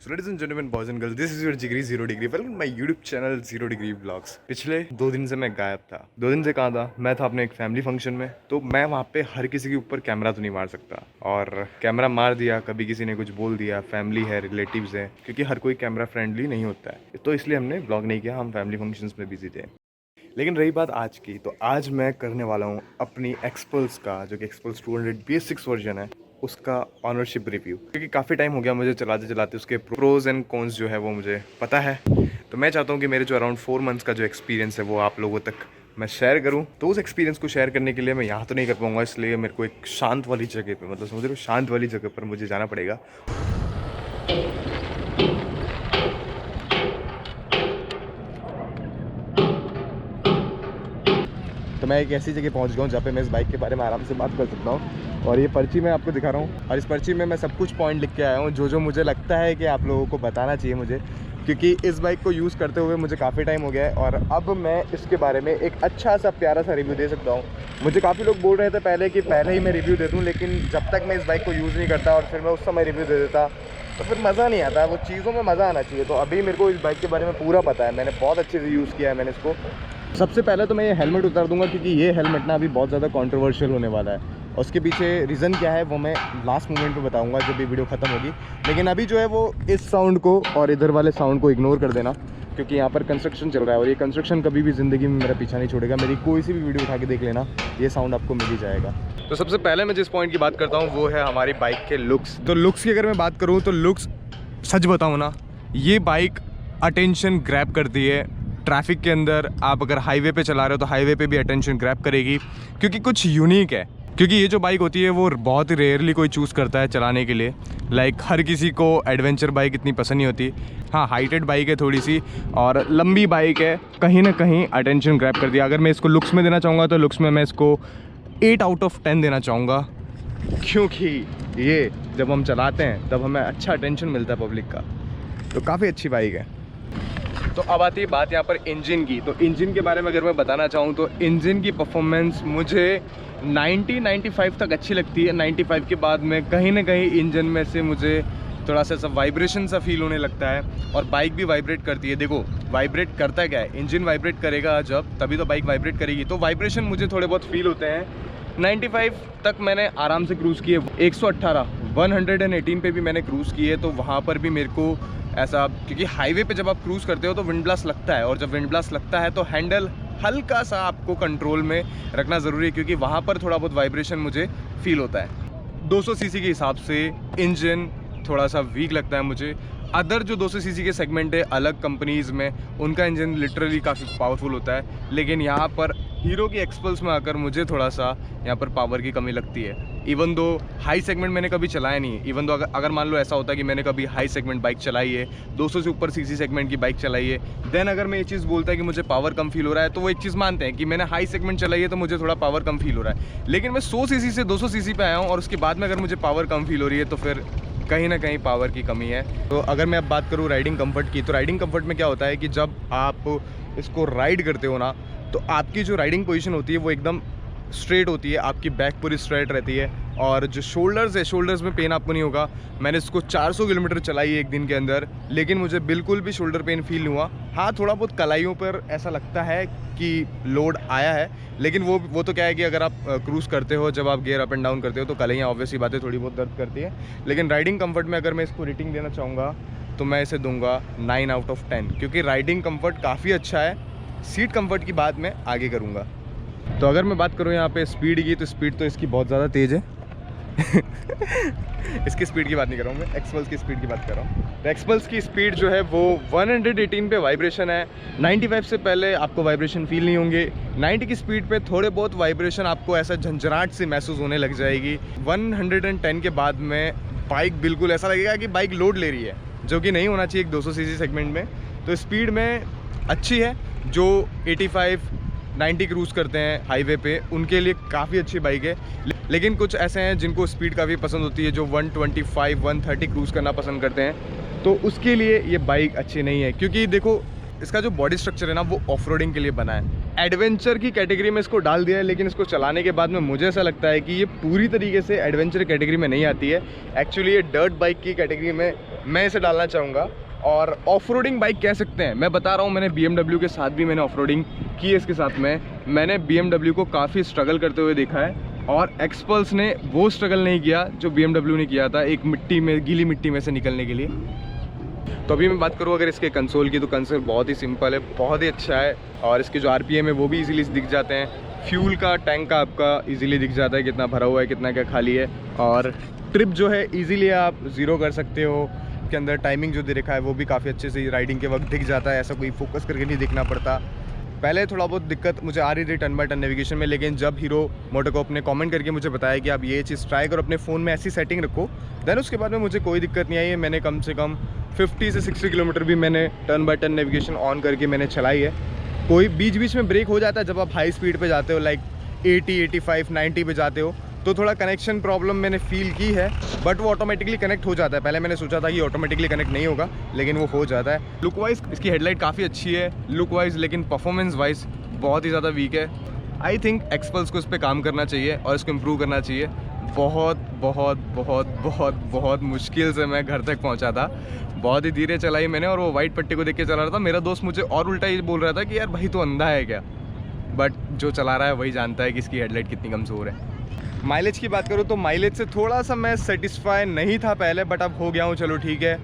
So ladies and gentlemen, boys and girls, this is your Jigri Zero Degree. Welcome to my YouTube channel Zero Degree Vlogs. पिछले 2 दिन से मैं गायब था। 2 दिन से कहाँ था? मैं था अपने एक फैमिली फंक्शन में, तो मैं वहाँ पे हर किसी के ऊपर कैमरा तो नहीं मार सकता, और कैमरा मार दिया, कभी किसी ने कुछ बोल दिया, फैमिली है, रिलेटिव्स हैं, क्योंकि हर कोई कैमरा फ्रेंडली नहीं होता है, तो इसलिए हमने ब्लॉग नहीं किया, हम फैमिली फंक्शंस में बिजी थे। लेकिन रही बात आज की, तो आज मैं करने वाला हूँ अपनी एक्सपल्स का, जो कि एक्सपल्स 200 BS6 वर्जन है, उसका ऑनरशिप रिव्यू, क्योंकि काफ़ी टाइम हो गया मुझे चलाते चलाते, उसके प्रोज एंड कॉन्स जो है वो मुझे पता है। तो मैं चाहता हूँ कि मेरे जो अराउंड 4 मंथ्स का जो एक्सपीरियंस है वो आप लोगों तक मैं शेयर करूँ। तो उस एक्सपीरियंस को शेयर करने के लिए मैं यहाँ तो नहीं कर पाऊँगा, इसलिए मेरे को एक शांत वाली जगह पे, मतलब समझ लो शांत वाली जगह पर मुझे जाना पड़ेगा। तो मैं एक ऐसी जगह पहुंच गया हूँ जहाँ पे मैं इस बाइक के बारे में आराम से बात कर सकता हूँ, और ये पर्ची मैं आपको दिखा रहा हूँ, और इस पर्ची में मैं सब कुछ पॉइंट लिख के आया हूँ जो मुझे लगता है कि आप लोगों को बताना चाहिए मुझे, क्योंकि इस बाइक को यूज़ करते हुए मुझे काफ़ी टाइम हो गया है, और अब मैं इसके बारे में एक अच्छा सा प्यारा सा रिव्यू दे सकता हूँ। मुझे काफ़ी लोग बोल रहे थे पहले कि पहले ही मैं रिव्यू दे दूँ, लेकिन जब तक मैं इस बाइक को यूज़ नहीं करता और फिर मैं उस समय रिव्यू दे देता तो फिर मज़ा नहीं आता। वो चीज़ों में मज़ा आना चाहिए। तो अभी मेरे को इस बाइक के बारे में पूरा पता है, मैंने बहुत अच्छे से यूज़ किया है मैंने इसको। सबसे पहले तो मैं ये हेलमेट उतार दूंगा, क्योंकि ये हेलमेट ना अभी बहुत ज़्यादा कंट्रोवर्शियल होने वाला है, और उसके पीछे रीज़न क्या है वो मैं लास्ट मोमेंट पे बताऊंगा जब भी वीडियो ख़त्म होगी। लेकिन अभी जो है वो इस साउंड को और इधर वाले साउंड को इग्नोर कर देना, क्योंकि यहाँ पर कंस्ट्रक्शन चल रहा है, और ये कंस्ट्रक्शन कभी भी ज़िंदगी में मेरा पीछा नहीं छोड़ेगा। मेरी कोई सी भी वीडियो उठा के देख लेना, ये साउंड आपको मिल ही जाएगा। तो सबसे पहले मैं जिस पॉइंट की बात करता हूँ वो है हमारी बाइक के लुक्स। तो लुक्स की अगर मैं बात करूँ तो लुक्स, सच बताऊँ ना, ये बाइक अटेंशन ग्रैब करती है। ट्रैफिक के अंदर आप अगर हाईवे पे चला रहे हो तो हाईवे पे भी अटेंशन ग्रैब करेगी, क्योंकि कुछ यूनिक है। क्योंकि ये जो बाइक होती है वो बहुत ही रेयरली कोई चूज़ करता है चलाने के लिए। लाइक हर किसी को एडवेंचर बाइक इतनी पसंद नहीं होती। हाँ, हाइटेड बाइक है थोड़ी सी, और लंबी बाइक है, कहीं ना कहीं अटेंशन ग्रैब कर दिया। अगर मैं इसको लुक्स में देना चाहूँगा तो लुक्स में मैं इसको 8 आउट ऑफ 10 देना चाहूँगा, क्योंकि ये जब हम चलाते हैं तब हमें अच्छा अटेंशन मिलता है पब्लिक का। तो काफ़ी अच्छी बाइक है। तो अब आती है बात यहाँ पर इंजन की। तो इंजन के बारे में अगर मैं बताना चाहूँ तो इंजन की परफॉर्मेंस मुझे 90-95 तक अच्छी लगती है। 95 के बाद में कहीं ना कहीं इंजन में से मुझे थोड़ा सा वाइब्रेशन सा फील होने लगता है, और बाइक भी वाइब्रेट करती है। देखो वाइब्रेट करता क्या है, इंजन वाइब्रेट करेगा जब, तभी तो बाइक वाइब्रेट करेगी। तो वाइब्रेशन मुझे थोड़े बहुत फील होते हैं। 95 तक मैंने आराम से क्रूज़ किए। 118 पे भी मैंने क्रूज़ किए, तो वहाँ पर भी मेरे को ऐसा, क्योंकि हाईवे पे जब आप क्रूज़ करते हो तो विंड ब्लास्ट लगता है, और जब विंड ब्लास्ट लगता है तो हैंडल हल्का सा आपको कंट्रोल में रखना ज़रूरी है, क्योंकि वहाँ पर थोड़ा बहुत वाइब्रेशन मुझे फील होता है। 200 सीसी के हिसाब से इंजन थोड़ा सा वीक लगता है मुझे। अदर जो 200 सीसी के सेगमेंट है अलग कंपनीज़ में, उनका इंजन लिटरली काफ़ी पावरफुल होता है, लेकिन यहाँ पर हीरो की एक्सपल्स में आकर मुझे थोड़ा सा यहाँ पर पावर की कमी लगती है। इवन दो हाई सेगमेंट मैंने कभी चलाया नहीं है। इवन दो अगर मान लो ऐसा होता है कि मैंने कभी हाई सेगमेंट बाइक चलाई है, 200 से ऊपर सीसी सेगमेंट की बाइक चलाई है, देन अगर मैं ये चीज़ बोलता है कि मुझे पावर कम फील हो रहा है, तो वो एक चीज़ मानते हैं कि मैंने हाई सेगमेंट चलाई है तो मुझे थोड़ा पावर कम फील हो रहा है। लेकिन मैं 100 सीसी से 200 सीसी पे आया हूँ, और उसके बाद में अगर मुझे पावर कम फील हो रही है तो फिर कहीं ना कहीं पावर की कमी है। तो अगर मैं अब बात करूँ राइडिंग कंफर्ट की, तो राइडिंग कंफर्ट में क्या होता है कि जब आप इसको राइड करते हो ना, तो आपकी जो राइडिंग पोजीशन होती है वो एकदम स्ट्रेट होती है, आपकी बैक पूरी स्ट्रेट रहती है, और जो शोल्डर्स है, शोल्डर्स में पेन आपको नहीं होगा। मैंने इसको 400 किलोमीटर चलाई है एक दिन के अंदर, लेकिन मुझे बिल्कुल भी शोल्डर पेन फील नहीं हुआ। हाँ, थोड़ा बहुत कलाइयों पर ऐसा लगता है कि लोड आया है, लेकिन वो तो क्या है कि अगर आप क्रूज़ करते हो, जब आप गियर अप एंड डाउन करते हो तो कलाइयाँ ऑब्वियसली बातें थोड़ी बहुत दर्द करती है। लेकिन राइडिंग कम्फर्ट में अगर मैं इसको रेटिंग देना चाहूँगा तो मैं इसे दूंगा 9 आउट ऑफ 10, क्योंकि राइडिंग कम्फर्ट काफ़ी अच्छा है। सीट कम्फर्ट की बात मैं आगे करूँगा। तो अगर मैं बात करूँ यहाँ पे स्पीड की, तो स्पीड तो इसकी बहुत ज़्यादा तेज़ है। इसकी स्पीड की बात नहीं कर रहा हूँ मैं, एक्सपल्स की स्पीड की बात कर रहा हूँ। तो एक्सपल्स की स्पीड जो है वो 118 पे वाइब्रेशन है। 95 से पहले आपको वाइब्रेशन फील नहीं होंगे। 90 की स्पीड पे थोड़े बहुत वाइब्रेशन आपको ऐसा झंझराहट से महसूस होने लग जाएगी। 110 के बाद में बाइक बिल्कुल ऐसा लगेगा कि बाइक लोड ले रही है, जो कि नहीं होना चाहिए एक 200 सीसी सेगमेंट में। तो स्पीड में अच्छी है। जो 85-90 क्रूज़ करते हैं हाईवे पे, उनके लिए काफ़ी अच्छी बाइक है। लेकिन कुछ ऐसे हैं जिनको स्पीड काफ़ी पसंद होती है, जो 125-130 क्रूज़ करना पसंद करते हैं, तो उसके लिए ये बाइक अच्छी नहीं है। क्योंकि देखो इसका जो बॉडी स्ट्रक्चर है ना, वो ऑफ रोडिंग के लिए बना है। एडवेंचर की कैटेगरी में इसको डाल दिया है, लेकिन इसको चलाने के बाद में मुझे ऐसा लगता है कि ये पूरी तरीके से एडवेंचर कैटेगरी में नहीं आती है। एक्चुअली ये डर्ट बाइक की कैटेगरी में मैं इसे डालना चाहूँगा, और ऑफ रोडिंग बाइक कह सकते हैं। मैं बता रहा हूँ, मैंने BMW के साथ भी मैंने ऑफ रोडिंग की है। इसके साथ में मैंने BMW को काफ़ी स्ट्रगल करते हुए देखा है, और एक्सपल्स ने वो स्ट्रगल नहीं किया जो BMW ने किया था एक मिट्टी में, गीली मिट्टी में से निकलने के लिए। तो अभी मैं बात करूँ अगर इसके कंसोल की, तो कंसोल बहुत ही सिंपल है, बहुत ही अच्छा है, और इसके जो RPM है वो भी इजीली दिख जाते हैं। फ्यूल का टैंक का आपका इजीली दिख जाता है, कितना भरा हुआ है, कितना क्या खाली है, और ट्रिप जो है इजीली आप 0 कर सकते हो। के अंदर टाइमिंग जो दे रखा है वो भी काफ़ी अच्छे से राइडिंग के वक्त दिख जाता है, ऐसा कोई फोकस करके नहीं दिखना पड़ता। पहले थोड़ा बहुत दिक्कत मुझे आ रही थी टर्न बाय टर्न नेविगेशन में, लेकिन जब हीरो मोटोकॉर्प ने कमेंट करके मुझे बताया कि आप ये चीज़ ट्राई करो, अपने फ़ोन में ऐसी सेटिंग रखो, देन उसके बाद में मुझे कोई दिक्कत नहीं आई है। मैंने कम से कम 50 से 60 किलोमीटर भी मैंने turn by turn navigation on करके मैंने चलाई है। कोई बीच बीच में ब्रेक हो जाता है जब आप हाई स्पीड पे जाते हो, लाइक 80, 85, 90 पे जाते हो, तो थोड़ा कनेक्शन प्रॉब्लम मैंने फील की है, बट वो ऑटोमेटिकली कनेक्ट हो जाता है। पहले मैंने सोचा था कि ऑटोमेटिकली कनेक्ट नहीं होगा, लेकिन वो हो जाता है। लुक वाइज इसकी हेडलाइट काफ़ी अच्छी है लुक वाइज, लेकिन परफॉर्मेंस वाइज बहुत ही ज़्यादा वीक है। आई थिंक एक्सपल्स को इस पर काम करना चाहिए और इसको इम्प्रूव करना चाहिए। बहुत बहुत बहुत बहुत बहुत मुश्किल से मैं घर तक पहुंचा था, बहुत ही धीरे चलाई मैंने, और वो वाइट पट्टी को देख के चला रहा था। मेरा दोस्त मुझे और उल्टा ये बोल रहा था कि यार भाई तो अंधा है क्या, बट जो चला रहा है वही जानता है कि इसकी हेडलाइट कितनी कमज़ोर है। माइलेज की बात करूँ तो माइलेज से थोड़ा सा मैं सेटिस्फाई नहीं था पहले, बट अब हो गया हूँ। चलो ठीक है,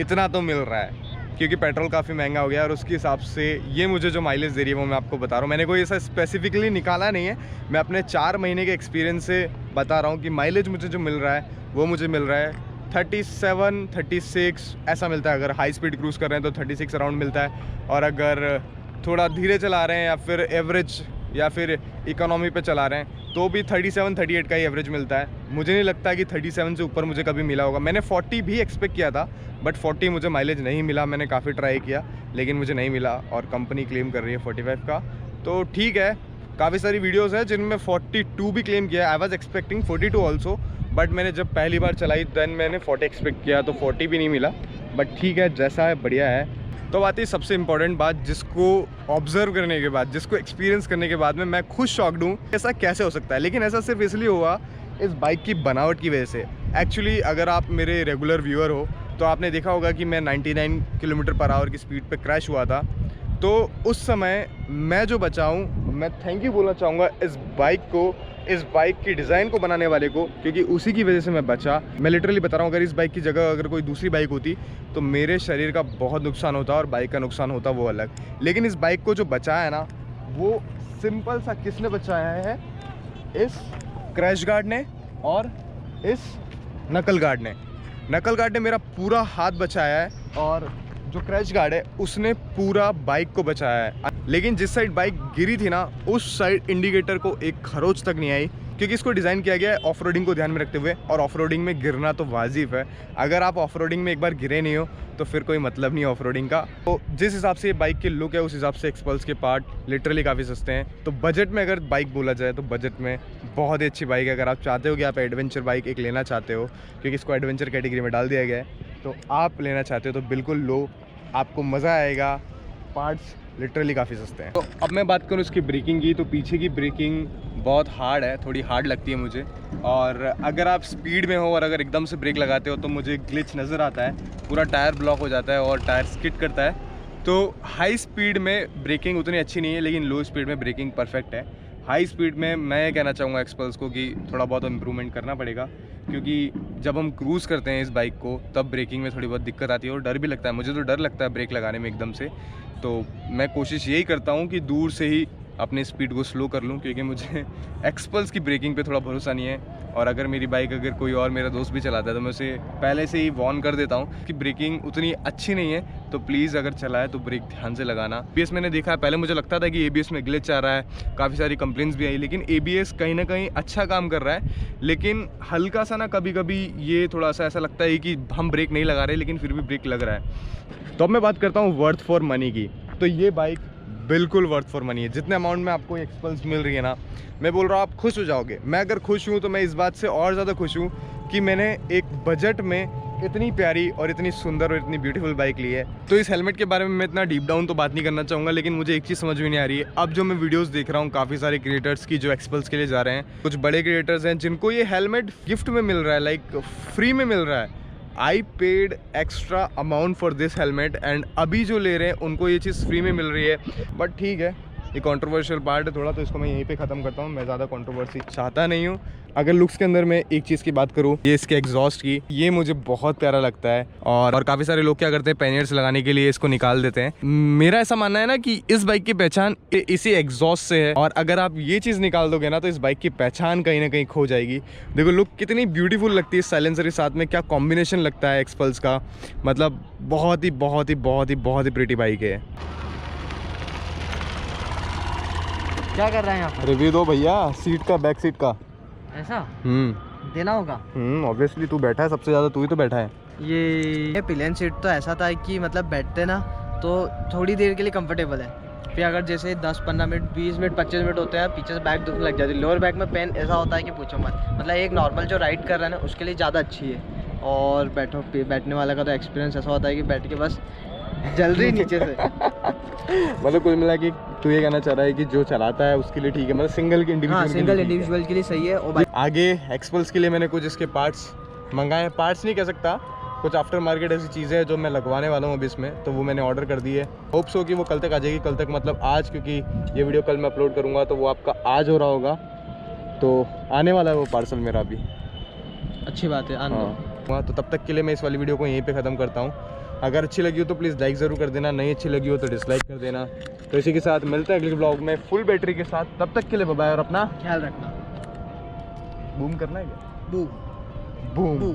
इतना तो मिल रहा है, क्योंकि पेट्रोल काफ़ी महंगा हो गया, और उसके हिसाब से ये मुझे जो माइलेज दे रही है वो मैं आपको बता रहा हूँ। मैंने कोई ऐसा स्पेसिफिकली निकाला नहीं है, मैं अपने 4 महीने के एक्सपीरियंस से बता रहा हूँ कि माइलेज मुझे जो मिल रहा है वो मुझे मिल रहा है 37, 36 ऐसा मिलता है। अगर हाई स्पीड क्रूज़ कर रहे हैं तो 36 अराउंड मिलता है, और अगर थोड़ा धीरे चला रहे हैं या फिर एवरेज या फिर इकोनॉमी पे चला रहे हैं तो भी 37, 38 का ही एवरेज मिलता है। मुझे नहीं लगता कि 37 से ऊपर मुझे कभी मिला होगा। मैंने 40 भी एक्सपेक्ट किया था, बट 40 मुझे माइलेज नहीं मिला। मैंने काफ़ी ट्राई किया लेकिन मुझे नहीं मिला, और कंपनी क्लेम कर रही है 45 का। तो ठीक है, काफ़ी सारी वीडियोज़ हैं जिनमें 42 भी क्लेम किया है। I was expecting 42 also, but मैंने जब पहली बार चलाई देन मैंने 40 एक्सपेक्ट किया, तो 40 भी नहीं मिला। बट ठीक है, जैसा है बढ़िया है। तो आती है सबसे इम्पॉर्टेंट बात, जिसको ऑब्जर्व करने के बाद, जिसको एक्सपीरियंस करने के बाद में मैं खुद शॉक्ड हूँ, ऐसा कैसे हो सकता है। लेकिन ऐसा सिर्फ इसलिए हुआ इस बाइक की बनावट की वजह से। एक्चुअली अगर आप मेरे रेगुलर व्यूअर हो तो आपने देखा होगा कि मैं 99 किलोमीटर पर आवर की स्पीड पे क्रैश हुआ था। तो उस समय मैं जो बचा हूँ, मैं थैंक यू बोलना चाहूँगा इस बाइक को, इस बाइक की डिज़ाइन को बनाने वाले को, क्योंकि उसी की वजह से मैं बचा। मैं लिटरली बता रहा हूँ, अगर इस बाइक की जगह अगर कोई दूसरी बाइक होती तो मेरे शरीर का बहुत नुकसान होता और बाइक का नुकसान होता वो अलग। लेकिन इस बाइक को जो बचाया है ना, वो सिंपल सा किसने बचाया है, इस क्रैश गार्ड ने और इस नकल गार्ड ने। नकल गार्ड ने मेरा पूरा हाथ बचाया है, और जो क्रैश गार्ड है उसने पूरा बाइक को बचाया है। लेकिन जिस साइड बाइक गिरी थी ना, उस साइड इंडिकेटर को एक खरोच तक नहीं आई, क्योंकि इसको डिज़ाइन किया गया है ऑफ रोडिंग को ध्यान में रखते हुए, और ऑफ रोडिंग में गिरना तो वाजिब है। अगर आप ऑफ रोडिंग में एक बार गिरे नहीं हो तो फिर कोई मतलब नहीं ऑफ रोडिंग का। तो जिस हिसाब से ये बाइक की लुक है उस हिसाब से एक्सपल्स के पार्ट लिटरली काफ़ी सस्ते हैं। तो बजट में अगर बाइक बोला जाए तो बजट में बहुत ही अच्छी बाइक है। अगर आप चाहते हो कि आप एडवेंचर बाइक एक लेना चाहते हो, क्योंकि इसको एडवेंचर कैटेगरी में डाल दिया गया है, तो आप लेना चाहते हो तो बिल्कुल लो, आपको मज़ा आएगा। पार्ट्स लिटरली काफ़ी सस्ते हैं। तो अब मैं बात करूँ इसकी ब्रेकिंग की, तो पीछे की ब्रेकिंग बहुत हार्ड है, थोड़ी हार्ड लगती है मुझे। और अगर आप स्पीड में हो और अगर एकदम से ब्रेक लगाते हो तो मुझे ग्लिच नज़र आता है, पूरा टायर ब्लॉक हो जाता है और टायर स्किड करता है। तो हाई स्पीड में ब्रेकिंग उतनी अच्छी नहीं है, लेकिन लो स्पीड में ब्रेकिंग परफेक्ट है। हाई स्पीड में मैं ये कहना चाहूँगा एक्सपल्स को कि थोड़ा बहुत इम्प्रूवमेंट करना पड़ेगा, क्योंकि जब हम क्रूज़ करते हैं इस बाइक को तब ब्रेकिंग में थोड़ी बहुत दिक्कत आती है और डर भी लगता है। मुझे तो डर लगता है ब्रेक लगाने में एकदम से। तो मैं कोशिश यही करता हूँ कि दूर से ही अपनी स्पीड को स्लो कर लूँ, क्योंकि मुझे एक्सपल्स की ब्रेकिंग पे थोड़ा भरोसा नहीं है। और अगर मेरी बाइक अगर कोई और मेरा दोस्त भी चलाता है तो मैं उसे पहले से ही वार्न कर देता हूँ कि ब्रेकिंग उतनी अच्छी नहीं है, तो प्लीज़ अगर चलाए तो ब्रेक ध्यान से लगाना। ABS मैंने देखा है, पहले मुझे लगता था कि ABS में ग्लिच आ रहा है, काफ़ी सारी कंप्लेंट्स भी आई, लेकिन ABS कहीं ना कहीं अच्छा काम कर रहा है। लेकिन हल्का सा ना कभी कभी ये थोड़ा सा ऐसा लगता है कि हम ब्रेक नहीं लगा रहे लेकिन फिर भी ब्रेक लग रहा है। तो अब मैं बात करता हूँ वर्थ फॉर मनी की। तो ये बाइक बिल्कुल वर्थ फॉर मनी है। जितने अमाउंट में आपको एक्सपल्स मिल रही है ना, मैं बोल रहा हूँ आप खुश हो जाओगे। मैं अगर खुश हूँ तो मैं इस बात से और ज़्यादा खुश हूँ कि मैंने एक बजट में इतनी प्यारी और इतनी सुंदर और इतनी ब्यूटीफुल बाइक ली है। तो इस हेलमेट के बारे में मैं इतना डीप डाउन तो बात नहीं करना चाहूँगा, लेकिन मुझे एक चीज़ समझ में नहीं आ रही है। अब जो मैं वीडियोस देख रहा हूँ काफ़ी सारे क्रिएटर्स की जो एक्सपल्स के लिए जा रहे हैं, कुछ बड़े क्रिएटर्स हैं जिनको ये हेलमेट गिफ्ट में मिल रहा है, लाइक फ्री में मिल रहा है। I paid extra amount for this helmet and अभी जो ले रहे हैं उनको ये चीज़ फ्री में मिल रही है। बट ठीक है, ये कंट्रोवर्शियल पार्ट है थोड़ा, तो इसको मैं यहीं पे ख़त्म करता हूँ। मैं ज़्यादा कंट्रोवर्सी चाहता नहीं हूँ। अगर लुक्स के अंदर मैं एक चीज़ की बात करूँ, ये इसके एग्जॉस्ट की, ये मुझे बहुत प्यारा लगता है। और काफ़ी सारे लोग क्या करते हैं, पैनियर्स लगाने के लिए इसको निकाल देते हैं। मेरा ऐसा मानना है ना कि इस बाइक की पहचान इसी एग्जॉस्ट से है, और अगर आप ये चीज़ निकाल दोगे ना तो इस बाइक की पहचान कहीं ना कहीं खो जाएगी। देखो लुक कितनी ब्यूटीफुल लगती है साइलेंसर के साथ में, क्या कॉम्बिनेशन लगता है एक्सपल्स का, मतलब बहुत ही प्रिटी बाइक है। क्या कर रहे हैं यहाँ पर? रिव्यू दो भैया सीट का, बैक सीट का। ऐसा देना होगा। ऑब्वियसली तू बैठा है, सबसे ज़्यादा तू ही तो बैठा है। ये पिलियन सीट तो ऐसा था कि मतलब बैठते ना तो थोड़ी देर के लिए कंफर्टेबल है, फिर अगर जैसे 10-15 मिनट 20 मिनट 25 मिनट होते हैं पीछे से बैक दुखने लग जाती है। लोअर बैक में पेन ऐसा होता है कि पूछो मत, मतलब एक नॉर्मल जो राइड कर रहा है ना उसके लिए ज़्यादा अच्छी है। और बैठने वाला का तो एक्सपीरियंस ऐसा होता है कि बैठ के बस जल रही नीचे से। मतलब कुल मिला के तू ये कहना चाह रहा है कि जो चलाता है उसके लिए ठीक है, मतलब सिंगल इंडिविजुअल के लिए सही है। और आगे एक्सपल्स के लिए मैंने कुछ इसके पार्ट्स मंगाए हैं, पार्ट्स नहीं कह सकता, कुछ आफ्टर मार्केट ऐसी चीज़ें हैं जो मैं लगवाने वाला हूँ अभी इसमें, तो वो मैंने ऑर्डर कर दी है। होप्स हो कि वो कल तक आ जाएगी, कल तक मतलब आज, क्योंकि ये वीडियो कल मैं अपलोड करूँगा तो वो आपका आज हो रहा होगा, तो आने वाला है वो पार्सल मेरा अभी। अच्छी बात है। हाँ, तो तब तक के लिए मैं इस वाली वीडियो को यहीं पे ख़त्म करता हूँ। अगर अच्छी लगी हो तो प्लीज़ लाइक ज़रूर कर देना, नहीं अच्छी लगी हो तो डिसलाइक कर देना। तो इसी के साथ मिलते हैं अगले ब्लॉग में फुल बैटरी के साथ। तब तक के लिए बाय बाय और अपना ख्याल रखना। बूम करना है क्या? Boom boom.